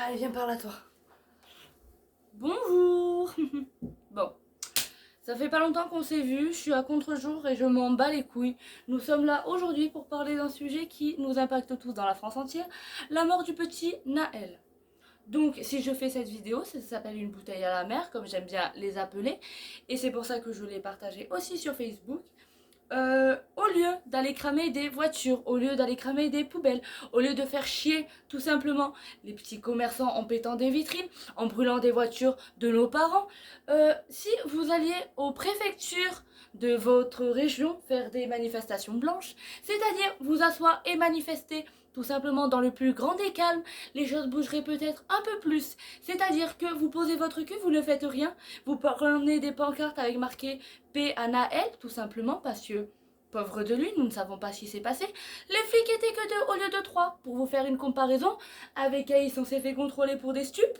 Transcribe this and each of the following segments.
Allez, viens par là, toi. Bonjour. Bon, ça fait pas longtemps qu'on s'est vu, je suis à contre-jour et je m'en bats les couilles. Nous sommes là aujourd'hui pour parler d'un sujet qui nous impacte tous dans la France entière, la mort du petit Naël. Donc, si je fais cette vidéo, ça s'appelle une bouteille à la mer, comme j'aime bien les appeler, et c'est pour ça que je l'ai partagé aussi sur Facebook. Au lieu d'aller cramer des voitures, au lieu d'aller cramer des poubelles, au lieu de faire chier tout simplement les petits commerçants en pétant des vitrines, en brûlant des voitures de nos parents, si vous alliez aux préfectures de votre région faire des manifestations blanches, c'est-à-dire vous asseoir et manifester tout simplement dans le plus grand des calmes, les choses bougeraient peut-être un peu plus. C'est-à-dire que vous posez votre cul, vous ne faites rien, vous prenez des pancartes avec marqué P à Naël, tout simplement parce que, pauvre de lui, nous ne savons pas ce qui s'est passé. Les flics étaient que 2 au lieu de 3. Pour vous faire une comparaison, avec Aïs, on s'est fait contrôler pour des stupes.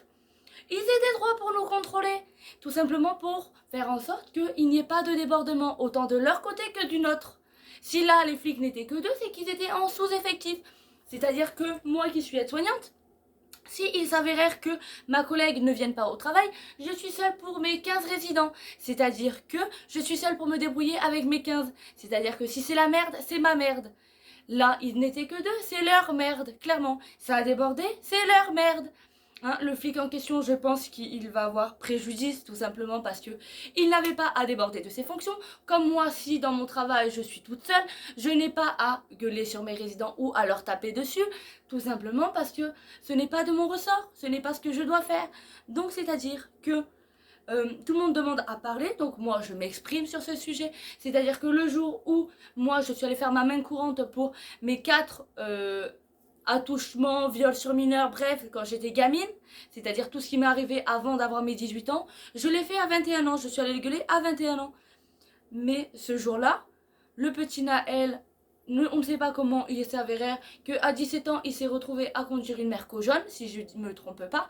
Ils étaient 3 pour nous contrôler. Tout simplement pour faire en sorte qu'il n'y ait pas de débordement, autant de leur côté que du nôtre. Si là, les flics n'étaient que 2, c'est qu'ils étaient en sous-effectif. C'est-à-dire que moi qui suis aide-soignante, si il s'avérait que ma collègue ne vienne pas au travail, je suis seule pour mes 15 résidents. C'est-à-dire que je suis seule pour me débrouiller avec mes 15. C'est-à-dire que si c'est la merde, c'est ma merde. Là, ils n'étaient que 2, c'est leur merde, clairement. Ça a débordé, c'est leur merde. Hein, le flic en question, je pense qu'il va avoir préjudice tout simplement parce que il n'avait pas à déborder de ses fonctions. Comme moi, si dans mon travail je suis toute seule, je n'ai pas à gueuler sur mes résidents ou à leur taper dessus, tout simplement parce que ce n'est pas de mon ressort, ce n'est pas ce que je dois faire. Donc c'est-à-dire que tout le monde demande à parler, donc moi je m'exprime sur ce sujet. C'est-à-dire que le jour où moi je suis allée faire ma main courante pour mes 4 attouchements, viols sur mineurs, bref, quand j'étais gamine, c'est-à-dire tout ce qui m'est arrivé avant d'avoir mes 18 ans, je l'ai fait à 21 ans, je suis allée le gueuler à 21 ans. Mais ce jour-là, le petit Naël, on ne sait pas comment il s'est avéré qu'à 17 ans, il s'est retrouvé à conduire une Merco jaune, si je ne me trompe pas,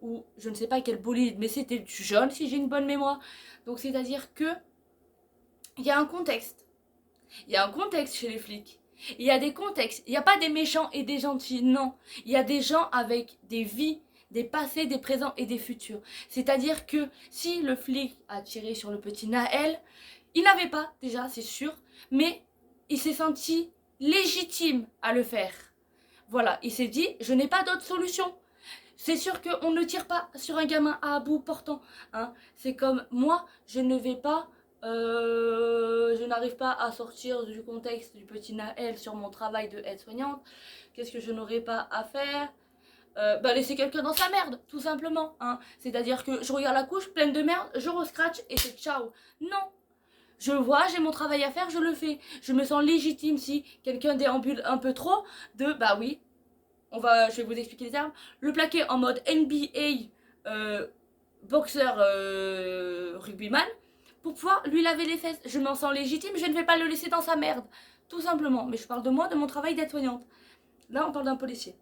ou je ne sais pas quel bolide, mais c'était du jaune si j'ai une bonne mémoire. Donc c'est-à-dire que il y a un contexte. Il y a un contexte chez les flics. Il y a des contextes. Il n'y a pas des méchants et des gentils, non. Il y a des gens avec des vies, des passés, des présents et des futurs. C'est-à-dire que si le flic a tiré sur le petit Naël, il n'avait pas, déjà, c'est sûr, mais il s'est senti légitime à le faire. Voilà, il s'est dit, je n'ai pas d'autre solution. C'est sûr qu'on ne tire pas sur un gamin à bout portant. Hein. C'est comme moi, je ne vais pas... je n'arrive pas à sortir du contexte du petit Naël sur mon travail de aide-soignante. Qu'est-ce que je n'aurais pas à faire laisser quelqu'un dans sa merde, tout simplement. Hein. C'est-à-dire que je regarde la couche pleine de merde, je rescratch et c'est ciao. Non, je vois, j'ai mon travail à faire, je le fais. Je me sens légitime si quelqu'un déambule un peu trop de, bah oui, je vais vous expliquer les termes, le plaquer en mode NBA boxeur rugbyman pour pouvoir lui laver les fesses. Je m'en sens légitime, je ne vais pas le laisser dans sa merde. Tout simplement. Mais je parle de moi, de mon travail d'aide-soignante. Là, on parle d'un policier.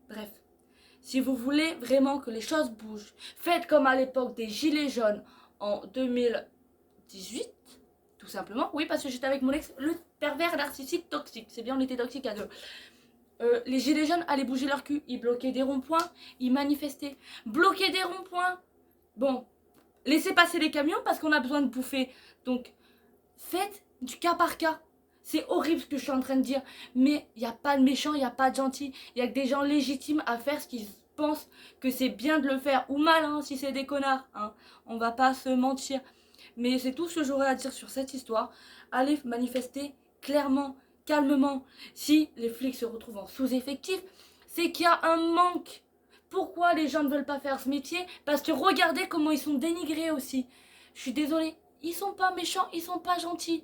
Bref. Si vous voulez vraiment que les choses bougent, faites comme à l'époque des Gilets jaunes en 2018. Tout simplement. Oui, parce que j'étais avec mon ex, le pervers narcissique toxique. C'est bien, on était toxiques à deux. Les gilets jaunes allaient bouger leur cul, ils bloquaient des ronds-points, ils manifestaient. Bloquer des ronds-points, bon, laissez passer les camions parce qu'on a besoin de bouffer. Donc, faites du cas par cas. C'est horrible ce que je suis en train de dire, mais il n'y a pas de méchants, il n'y a pas de gentils. Il n'y a que des gens légitimes à faire ce qu'ils pensent que c'est bien de le faire. Ou mal, hein, si c'est des connards. Hein. On va pas se mentir. Mais c'est tout ce que j'aurais à dire sur cette histoire. Allez manifester clairement, calmement. Si les flics se retrouvent en sous-effectif, c'est qu'il y a un manque. Pourquoi les gens ne veulent pas faire ce métier? Parce que regardez comment ils sont dénigrés aussi. Je suis désolée, ils sont pas méchants, ils sont pas gentils.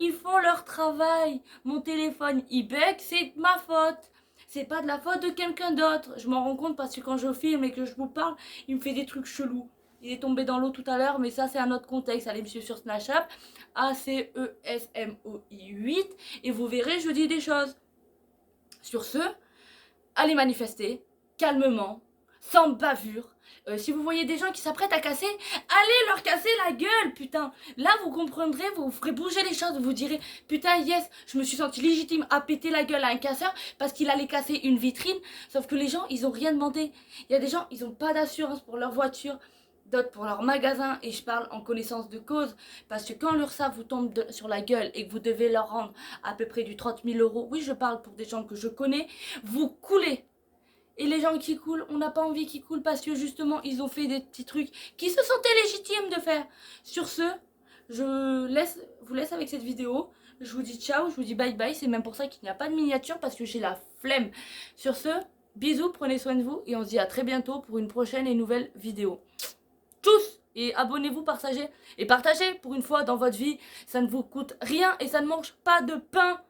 Ils font leur travail. Mon téléphone il bug, c'est de ma faute. C'est pas de la faute de quelqu'un d'autre. Je m'en rends compte parce que quand je filme et que je vous parle, il me fait des trucs chelous. Il est tombé dans l'eau tout à l'heure, mais ça c'est un autre contexte. Allez me suivre sur Snapchat, ACESMOI8, et vous verrez, je dis des choses. Sur ce, allez manifester, calmement. sans bavure. Si vous voyez des gens qui s'apprêtent à casser, allez leur casser la gueule, putain. Là, vous comprendrez, vous ferez bouger les choses, vous direz, putain, yes, je me suis senti légitime à péter la gueule à un casseur parce qu'il allait casser une vitrine. Sauf que les gens, ils ont rien demandé. Il y a des gens, ils ont pas d'assurance pour leur voiture, d'autres pour leur magasin, et je parle en connaissance de cause, parce que quand l'URSSAF vous tombe sur la gueule et que vous devez leur rendre à peu près du 30 000 euros, oui, je parle pour des gens que je connais, vous coulez. Et les gens qui coulent, on n'a pas envie qu'ils coulent parce que justement, ils ont fait des petits trucs qui se sentaient légitimes de faire. Sur ce, je vous laisse avec cette vidéo. Je vous dis ciao, je vous dis bye bye. C'est même pour ça qu'il n'y a pas de miniature parce que j'ai la flemme. Sur ce, bisous, prenez soin de vous et on se dit à très bientôt pour une prochaine et nouvelle vidéo. Tous! Et abonnez-vous, partagez. Et partagez pour une fois dans votre vie. Ça ne vous coûte rien et ça ne mange pas de pain.